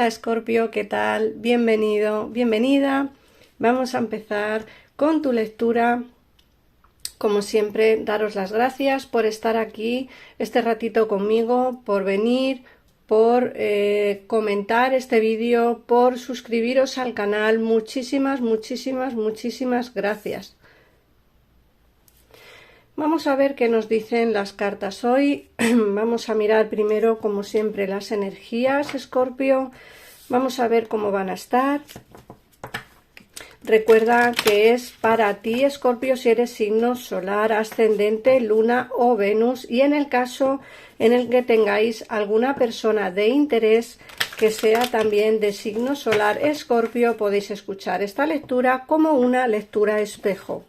Hola Escorpio, ¿qué tal? Bienvenido, bienvenida. Vamos a empezar con tu lectura. Como siempre, daros las gracias por estar aquí este ratito conmigo, por venir, por comentar este vídeo, por suscribiros al canal. Muchísimas, muchísimas, muchísimas gracias. Vamos a ver qué nos dicen las cartas hoy. Vamos a mirar primero, como siempre, las energías, Escorpio. Vamos a ver cómo van a estar. Recuerda que es para ti, Escorpio, si eres signo solar, ascendente, luna o Venus. Y en el caso en el que tengáis alguna persona de interés que sea también de signo solar, Escorpio, podéis escuchar esta lectura como una lectura espejo.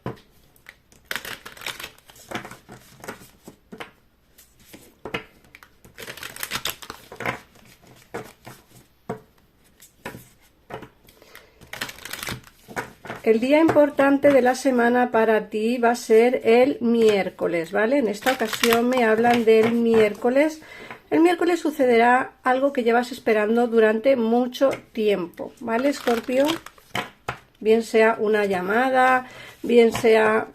El día importante de la semana para ti va a ser el miércoles, ¿vale? En esta ocasión me hablan del miércoles. El miércoles sucederá algo que llevas esperando durante mucho tiempo, ¿vale, Escorpio? Bien sea una llamada, bien sea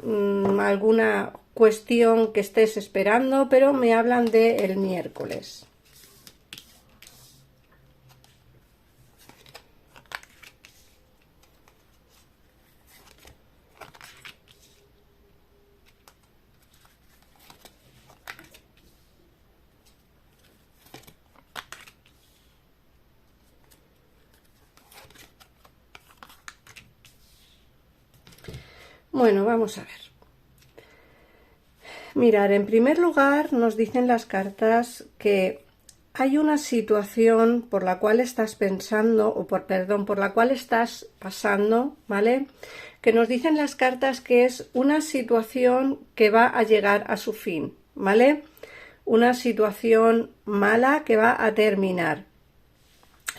alguna cuestión que estés esperando, pero me hablan del miércoles. Bueno, vamos a ver. Mirar, en primer lugar nos dicen las cartas que hay una situación por la cual estás pensando, o por la cual estás pasando, ¿vale? Que nos dicen las cartas que es una situación que va a llegar a su fin, ¿vale? Una situación mala que va a terminar.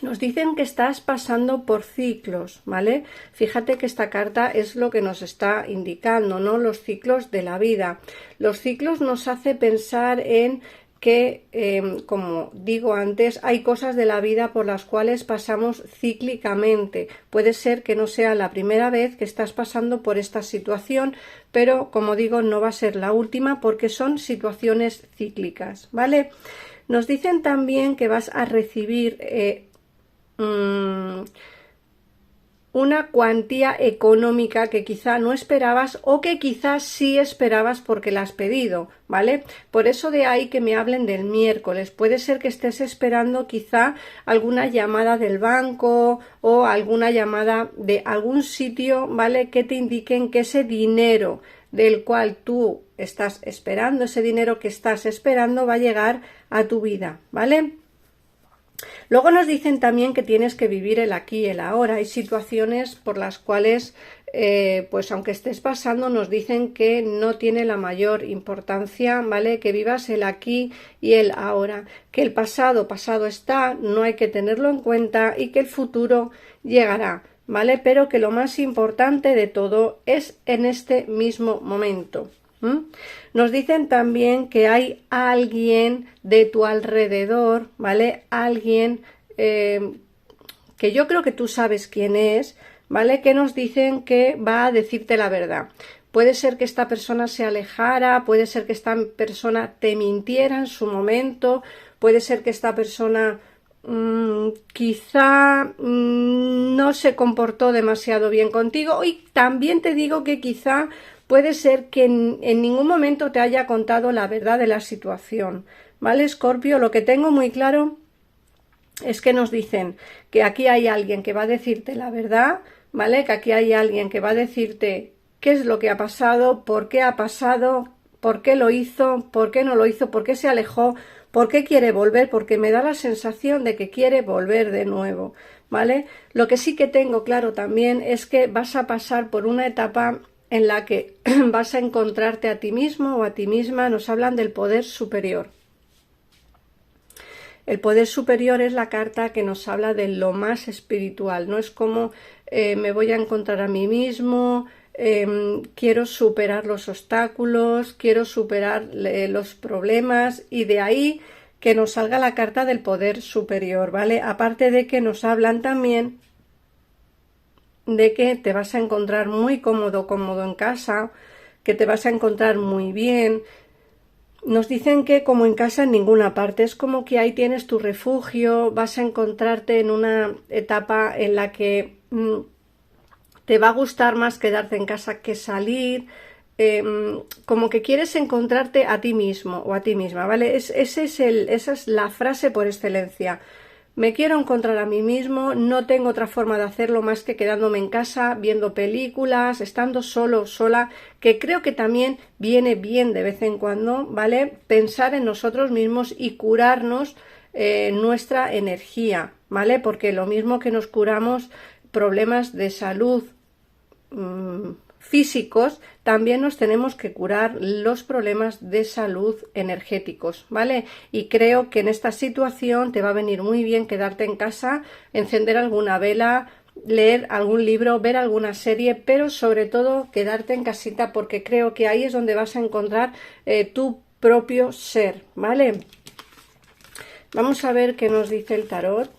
Nos dicen que estás pasando por ciclos, ¿vale? Fíjate que esta carta es lo que nos está indicando, ¿no? Los ciclos de la vida. Los ciclos nos hace pensar en que, como digo antes, hay cosas de la vida por las cuales pasamos cíclicamente. Puede ser que no sea la primera vez que estás pasando por esta situación, pero como digo, no va a ser la última porque son situaciones cíclicas, ¿vale? Nos dicen también que vas a recibir una cuantía económica que quizá no esperabas o que quizás sí esperabas porque la has pedido, ¿vale? Por eso de ahí que me hablen del miércoles. Puede ser que estés esperando quizá alguna llamada del banco o alguna llamada de algún sitio, ¿vale? Que te indiquen que ese dinero del cual tú estás esperando, ese dinero que estás esperando va a llegar a tu vida, ¿vale? Luego nos dicen también que tienes que vivir el aquí y el ahora. Hay situaciones por las cuales, pues aunque estés pasando, nos dicen que no tiene la mayor importancia, ¿vale? Que vivas el aquí y el ahora. Que el pasado está, no hay que tenerlo en cuenta y que el futuro llegará, ¿vale? Pero que lo más importante de todo es en este mismo momento. Nos dicen también que hay alguien de tu alrededor, ¿vale? Alguien que yo creo que tú sabes quién es, ¿vale? Que nos dicen que va a decirte la verdad. Puede ser que esta persona se alejara, puede ser que esta persona te mintiera en su momento, puede ser que esta persona quizá no se comportó demasiado bien contigo, y también te digo que quizá puede ser que en ningún momento te haya contado la verdad de la situación, ¿vale, Escorpio? Lo que tengo muy claro es que nos dicen que aquí hay alguien que va a decirte la verdad, ¿vale? Que aquí hay alguien que va a decirte qué es lo que ha pasado, por qué lo hizo, por qué no lo hizo, por qué se alejó, por qué quiere volver, porque me da la sensación de que quiere volver de nuevo, ¿vale? Lo que sí que tengo claro también es que vas a pasar por una etapa en la que vas a encontrarte a ti mismo o a ti misma. Nos hablan del poder superior. El poder superior es la carta que nos habla de lo más espiritual, no es como me voy a encontrar a mí mismo, quiero superar los obstáculos, quiero superar los problemas, y de ahí que nos salga la carta del poder superior, ¿vale? Aparte de que nos hablan también de que te vas a encontrar muy cómodo en casa, que te vas a encontrar muy bien. Nos dicen que como en casa en ninguna parte, es como que ahí tienes tu refugio, vas a encontrarte en una etapa en la que te va a gustar más quedarte en casa que salir, como que quieres encontrarte a ti mismo o a ti misma, ¿vale? Esa es la frase por excelencia. Me quiero encontrar a mí mismo, no tengo otra forma de hacerlo más que quedándome en casa, viendo películas, estando solo, sola, que creo que también viene bien de vez en cuando, ¿vale? Pensar en nosotros mismos y curarnos nuestra energía, ¿vale? Porque lo mismo que nos curamos problemas de salud físicos, también nos tenemos que curar los problemas de salud energéticos, ¿vale? Y creo que en esta situación te va a venir muy bien quedarte en casa, encender alguna vela, leer algún libro, ver alguna serie, pero sobre todo quedarte en casita, porque creo que ahí es donde vas a encontrar tu propio ser, ¿vale? Vamos a ver qué nos dice el tarot.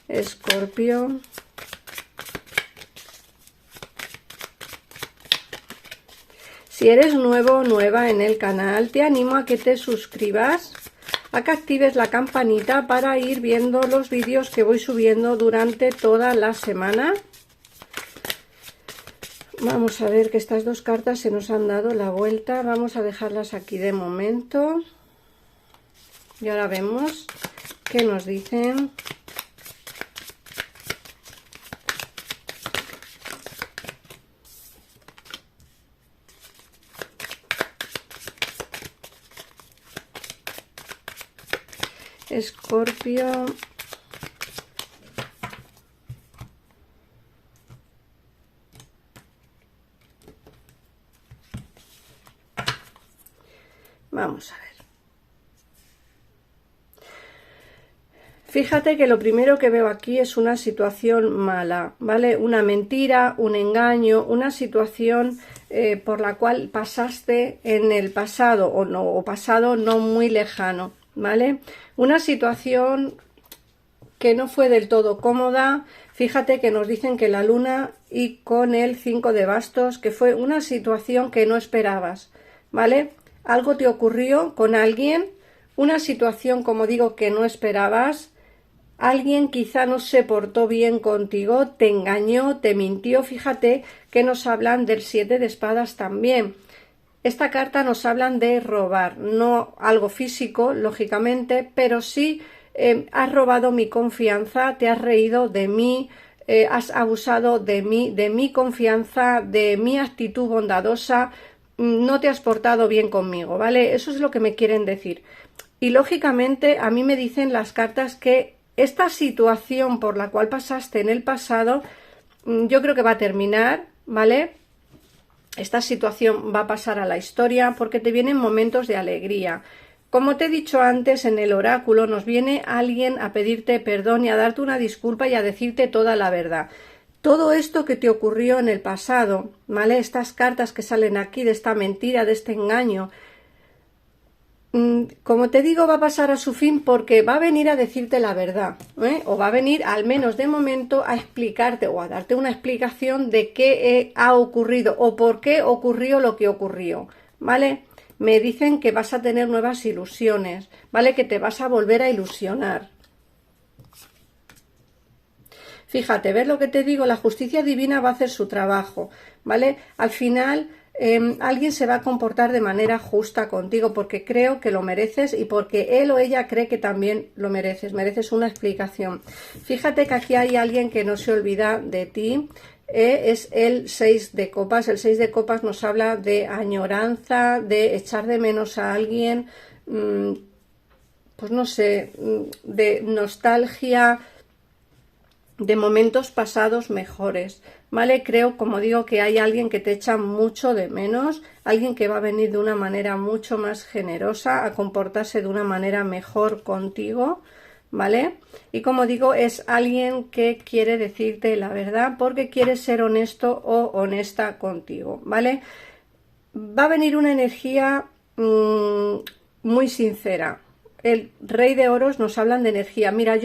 Escorpio. Si eres nuevo o nueva en el canal, te animo a que te suscribas, a que actives la campanita para ir viendo los vídeos que voy subiendo durante toda la semana. Vamos a ver que estas dos cartas se nos han dado la vuelta. Vamos a dejarlas aquí de momento. Y ahora vemos qué nos dicen. Escorpio. Vamos a ver. Fíjate que lo primero que veo aquí es una situación mala, ¿vale? Una mentira, un engaño, una situación por la cual pasaste en el pasado o pasado no muy lejano, ¿vale? Una situación que no fue del todo cómoda. Fíjate que nos dicen que la luna y con el 5 de bastos, que fue una situación que no esperabas, ¿vale? Algo te ocurrió con alguien, una situación, como digo, que no esperabas. Alguien quizá no se portó bien contigo, te engañó, te mintió. Fíjate que nos hablan del 7 de espadas también. Esta carta nos hablan de robar, no algo físico, lógicamente, pero sí has robado mi confianza, te has reído de mí, has abusado de mi confianza, de mi actitud bondadosa, no te has portado bien conmigo, ¿vale? Eso es lo que me quieren decir. Y lógicamente a mí me dicen las cartas que esta situación por la cual pasaste en el pasado, yo creo que va a terminar, ¿vale? Esta situación va a pasar a la historia porque te vienen momentos de alegría. Como te he dicho antes, en el oráculo nos viene alguien a pedirte perdón y a darte una disculpa y a decirte toda la verdad. Todo esto que te ocurrió en el pasado, ¿vale? Estas cartas que salen aquí de esta mentira, de este engaño, como te digo, va a pasar a su fin porque va a venir a decirte la verdad, ¿eh? O va a venir, al menos de momento, a explicarte o a darte una explicación de qué ha ocurrido o por qué ocurrió lo que ocurrió, ¿vale? Me dicen que vas a tener nuevas ilusiones, ¿vale? Que te vas a volver a ilusionar. Fíjate, ¿ves lo que te digo? La justicia divina va a hacer su trabajo, ¿vale? Al final alguien se va a comportar de manera justa contigo porque creo que lo mereces y porque él o ella cree que también lo mereces una explicación. Fíjate que aquí hay alguien que no se olvida de ti, es el 6 de copas. El 6 de copas nos habla de añoranza, de echar de menos a alguien, pues no sé, de nostalgia, de momentos pasados mejores, ¿vale? Creo, como digo, que hay alguien que te echa mucho de menos, alguien que va a venir de una manera mucho más generosa, a comportarse de una manera mejor contigo, ¿vale? Y como digo, es alguien que quiere decirte la verdad porque quiere ser honesto o honesta contigo, ¿vale? Va a venir una energía muy sincera. El Rey de Oros nos hablan de energía. Mira,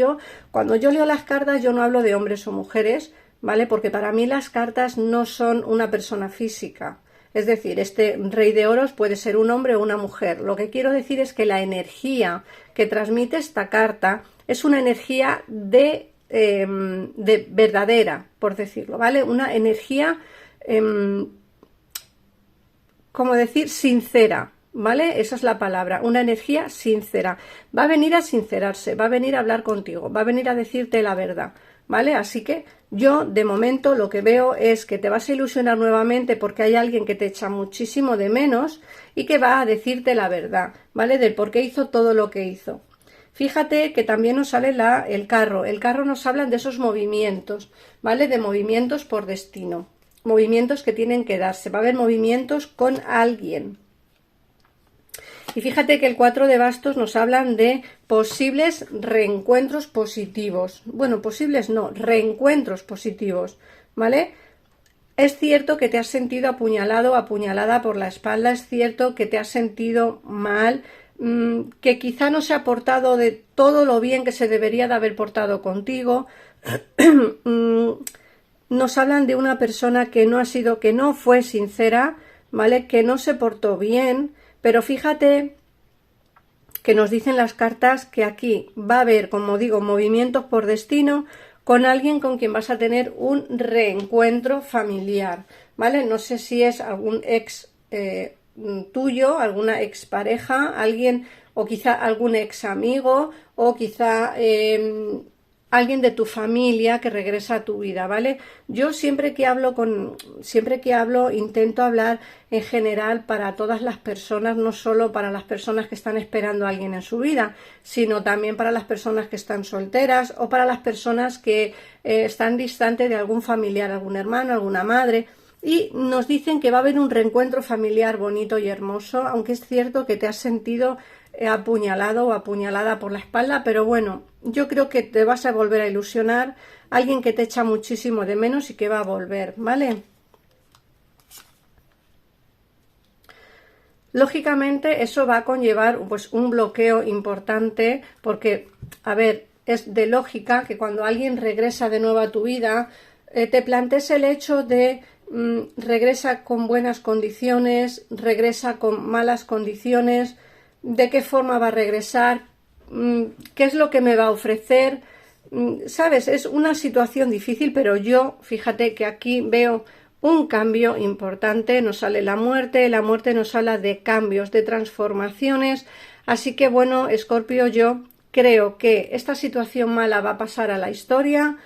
cuando yo leo las cartas, yo no hablo de hombres o mujeres, ¿vale? Porque para mí las cartas no son una persona física. Es decir, este Rey de Oros puede ser un hombre o una mujer. Lo que quiero decir es que la energía que transmite esta carta es una energía de verdadera, por decirlo, ¿vale? Una energía, como decir, sincera, ¿vale? Esa es la palabra, una energía sincera. Va a venir a sincerarse, va a venir a hablar contigo, va a venir a decirte la verdad, ¿vale? Así que yo, de momento, lo que veo es que te vas a ilusionar nuevamente porque hay alguien que te echa muchísimo de menos y que va a decirte la verdad, ¿vale? Del por qué hizo todo lo que hizo. Fíjate que también nos sale el carro. El carro nos hablan de esos movimientos, ¿vale? De movimientos por destino, movimientos que tienen que darse. Va a haber movimientos con alguien. Y fíjate que el 4 de bastos nos hablan de posibles reencuentros positivos. Bueno, posibles no, reencuentros positivos, ¿vale? Es cierto que te has sentido apuñalado o apuñalada por la espalda, es cierto que te has sentido mal, que quizá no se ha portado de todo lo bien que se debería de haber portado contigo. Nos hablan de una persona que no fue sincera, ¿vale? Que no se portó bien, pero fíjate que nos dicen las cartas que aquí va a haber, como digo, movimientos por destino con alguien con quien vas a tener un reencuentro familiar, ¿vale? No sé si es algún ex tuyo, alguna expareja, alguien, o quizá algún ex amigo, o quizá alguien de tu familia que regresa a tu vida, ¿vale? Yo siempre que hablo intento hablar en general para todas las personas, no solo para las personas que están esperando a alguien en su vida, sino también para las personas que están solteras o para las personas que están distantes de algún familiar, algún hermano, alguna madre. Y nos dicen que va a haber un reencuentro familiar bonito y hermoso, aunque es cierto que te has sentido apuñalado o apuñalada por la espalda, pero bueno, yo creo que te vas a volver a ilusionar, alguien que te echa muchísimo de menos y que va a volver, ¿vale? Lógicamente eso va a conllevar pues un bloqueo importante porque, a ver, es de lógica que cuando alguien regresa de nuevo a tu vida, te plantees el hecho de regresa con buenas condiciones, regresa con malas condiciones, de qué forma va a regresar, qué es lo que me va a ofrecer, sabes, es una situación difícil, pero yo, fíjate que aquí veo un cambio importante, nos sale la muerte nos habla de cambios, de transformaciones, así que bueno, Escorpio, yo creo que esta situación mala va a pasar a la historia,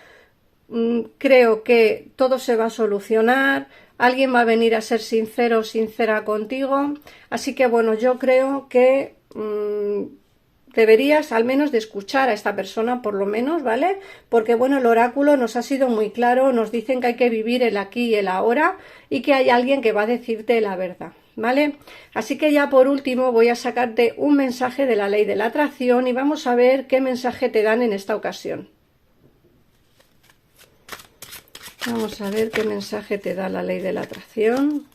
creo que todo se va a solucionar, alguien va a venir a ser sincero o sincera contigo, así que bueno, yo creo que deberías al menos de escuchar a esta persona, por lo menos, ¿vale? Porque bueno, el oráculo nos ha sido muy claro, nos dicen que hay que vivir el aquí y el ahora y que hay alguien que va a decirte la verdad, ¿vale? Así que ya por último voy a sacarte un mensaje de la ley de la atracción y vamos a ver qué mensaje te dan en esta ocasión. Vamos a ver qué mensaje te da la ley de la atracción.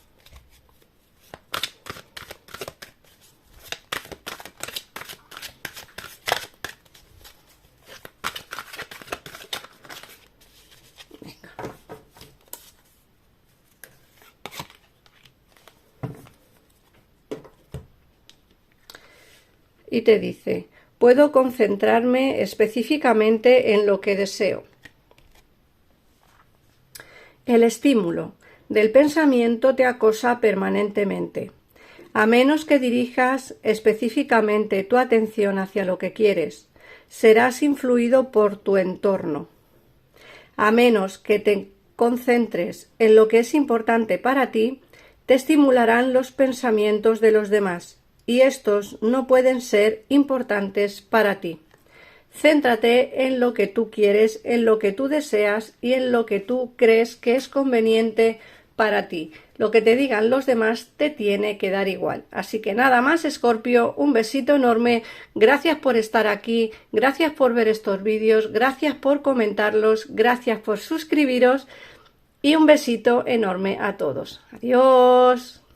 Y te dice, puedo concentrarme específicamente en lo que deseo. El estímulo del pensamiento te acosa permanentemente. A menos que dirijas específicamente tu atención hacia lo que quieres, serás influido por tu entorno. A menos que te concentres en lo que es importante para ti, te estimularán los pensamientos de los demás, y estos no pueden ser importantes para ti. Céntrate en lo que tú quieres, en lo que tú deseas y en lo que tú crees que es conveniente para ti. lo que te digan los demás te tiene que dar igual. Así que nada más, Escorpio, un besito enorme, gracias por estar aquí, gracias por ver estos vídeos, gracias por comentarlos, gracias por suscribiros y un besito enorme a todos. Adiós.